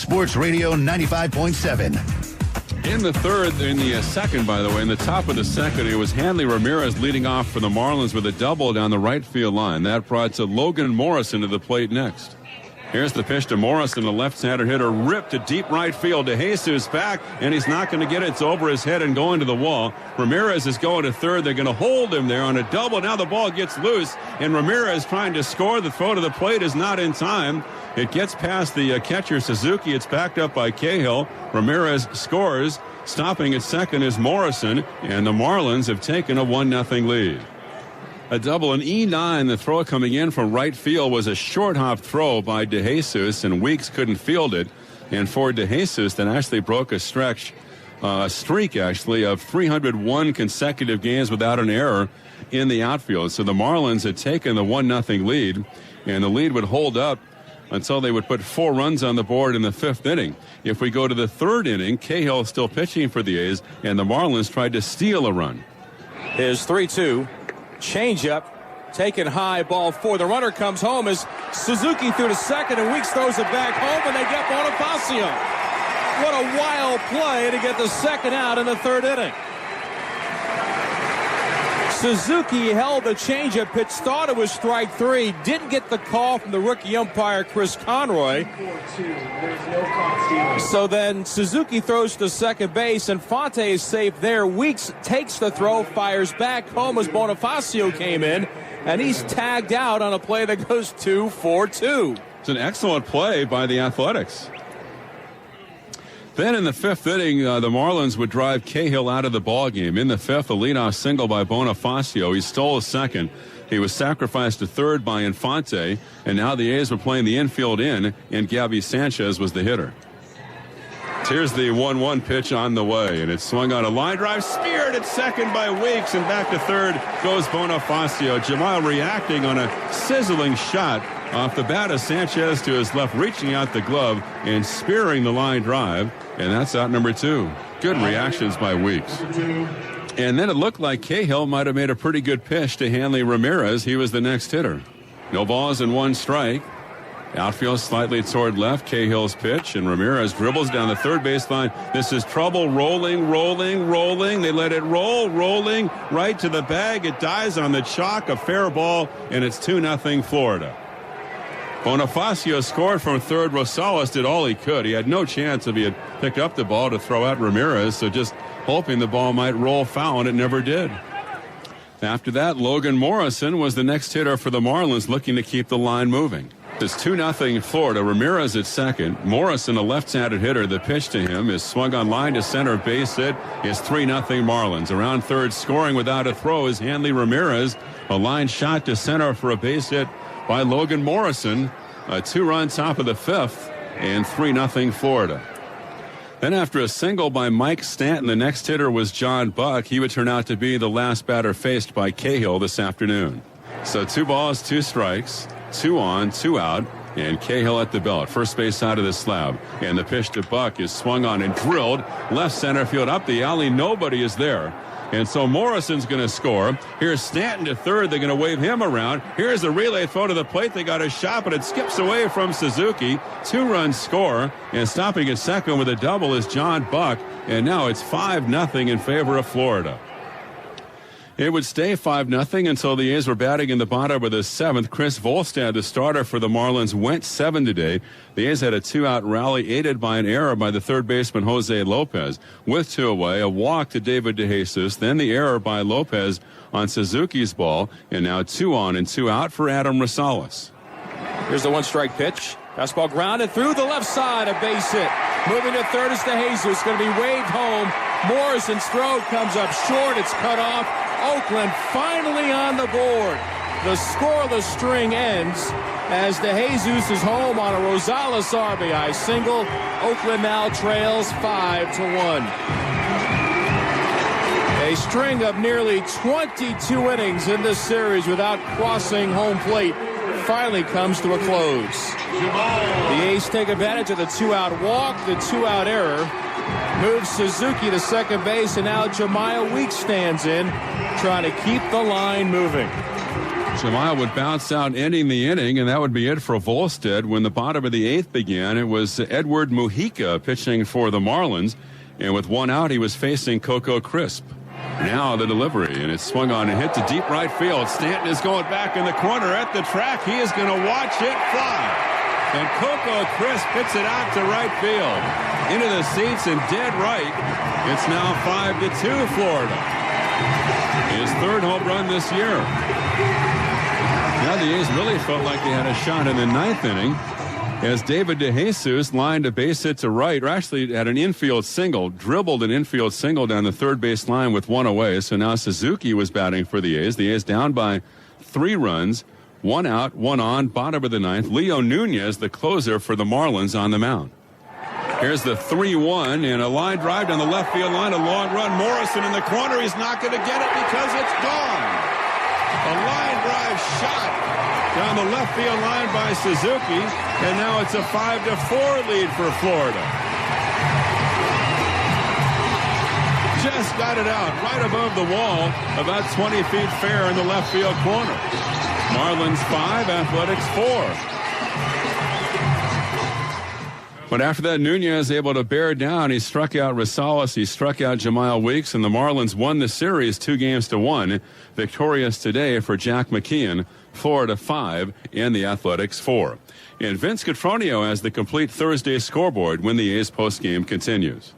Sports Radio 95.7. In the second, by the way, in the top of the second, it was Hanley Ramirez leading off for the Marlins with a double down the right field line. That brought to Logan Morrison to the plate next. Here's the pitch to Morrison, the left-hander hitter, ripped to deep right field. To Jesus back, and he's not going to get it. It's over his head and going to the wall. Ramirez is going to third. They're going to hold him there on a double. Now the ball gets loose, and Ramirez trying to score. The throw to the plate is not in time. It gets past the catcher, Suzuki. It's backed up by Cahill. Ramirez scores. Stopping at second is Morrison, and the Marlins have taken a 1-0 lead. A double, an E9. The throw coming in from right field was a short hop throw by DeJesus, and Weeks couldn't field it. And for DeJesus, that actually broke a streak of 301 consecutive games without an error in the outfield. So the Marlins had taken the 1-0 lead, and the lead would hold up until they would put 4 runs on the board in the 5th inning. If we go to the 3rd inning, Cahill still pitching for the A's, and the Marlins tried to steal a run. Here's 3-2. Changeup, taken high, ball 4. The runner comes home as Suzuki through to second, and Weeks throws it back home, and they get Bonifacio. What a wild play to get the second out in the 3rd inning. Suzuki held the changeup pitch, thought it was strike 3, didn't get the call from the rookie umpire Chris Conroy. So then Suzuki throws to second base, and Fonte is safe there. Weeks takes the throw, fires back home as Bonifacio came in, and he's tagged out on a play that goes 2-4-2. It's an excellent play by the Athletics. Then in the 5th inning, the Marlins would drive Cahill out of the ballgame. In the 5th, a leadoff single by Bonifacio. He stole a second. He was sacrificed to third by Infante, and now the A's were playing the infield in, and Gabby Sanchez was the hitter. Here's the 1-1 pitch on the way, and it's swung on a line drive, speared at second by Weeks, and back to third goes Bonifacio. Jamal reacting on a sizzling shot off the bat of Sanchez to his left, reaching out the glove and spearing the line drive, and that's out number 2. Good reactions by Weeks. And then it looked like Cahill might have made a pretty good pitch to Hanley Ramirez. He was the next hitter. No balls and 1 strike. Outfield slightly toward left. Cahill's pitch, and Ramirez dribbles down the third baseline. This is trouble. Rolling. They let it roll. Rolling right to the bag. It dies on the chalk. A fair ball, and it's 2-0 Florida. Bonifacio scored from third. Rosales did all he could. He had no chance if he had picked up the ball to throw at Ramirez, so just hoping the ball might roll foul, and it never did. After that, Logan Morrison was the next hitter for the Marlins, looking to keep the line moving. It's 2-0 Florida. Ramirez at second. Morrison, a left-handed hitter. The pitch to him is swung on line to center, base hit. It's 3-0 Marlins. Around third, scoring without a throw is Hanley Ramirez. A line shot to center for a base hit by Logan Morrison. A 2-run top of the 5th, and 3-0 Florida. Then after a single by Mike Stanton, the next hitter was John Buck. He would turn out to be the last batter faced by Cahill this afternoon. So 2 balls, 2 strikes, 2 on, 2 out, and Cahill at the belt. First base side of the slab. And the pitch to Buck is swung on and drilled. Left center field up the alley. Nobody is there. And so Morrison's going to score. Here's Stanton to third. They're going to wave him around. Here's a relay throw to the plate. They got a shot, but it skips away from Suzuki. 2-run score. And stopping at second with a double is John Buck. And now it's 5-0 in favor of Florida. It would stay 5-0 until the A's were batting in the bottom of the 7th. Chris Volstad, the starter for the Marlins, went 7 today. The A's had a 2-out rally aided by an error by the third baseman Jose Lopez. With 2 away, a walk to David DeJesus, then the error by Lopez on Suzuki's ball, and now 2 on and 2 out for Adam Rosales. Here's the 1-strike pitch. Fastball grounded through the left side, a base hit. Moving to third is DeJesus, going to be waved home. Morrison's throw comes up short. It's cut off. Oakland finally on the board. The scoreless string ends as DeJesus is home on a Rosales RBI single. Oakland now trails 5-1. A string of nearly 22 innings in this series without crossing home plate finally comes to a close. The A's take advantage of the 2-out walk, the 2-out error. Moves Suzuki to second base, and now Jemiah Weeks stands in, trying to keep the line moving. Jemiah would bounce out, ending the inning, and that would be it for Volstead. When the bottom of the 8th began, it was Edward Mujica pitching for the Marlins, and with 1 out, he was facing Coco Crisp. Now the delivery, and it's swung on and hit to deep right field. Stanton is going back in the corner at the track. He is going to watch it fly. And Coco Crisp hits it out to right field. Into the seats and dead right. It's now 5-2 Florida. His 3rd home run this year. Now the A's really felt like they had a shot in the 9th inning as David DeJesus lined a base hit to right, or actually had an infield single, dribbled an infield single down the third base line with 1 away. So now Suzuki was batting for the A's. The A's down by 3 runs, 1 out, 1 on, bottom of the 9th. Leo Nunez, the closer for the Marlins, on the mound. Here's the 3-1 and a line drive down the left field line, a long run. Morrison in the corner. He's not going to get it because it's gone. A line drive shot down the left field line by Suzuki, and now it's a 5-4 lead for Florida. Just got it out right above the wall, about 20 feet fair in the left field corner. Marlins 5, Athletics 4. But after that, Nunez able to bear down. He struck out Rosales. He struck out Jemiah Weeks, and the Marlins won the series 2-1. Victorious today for Jack McKeon. Florida 5 and the Athletics 4. And Vince Cotroneo has the complete Thursday scoreboard when the A's postgame continues.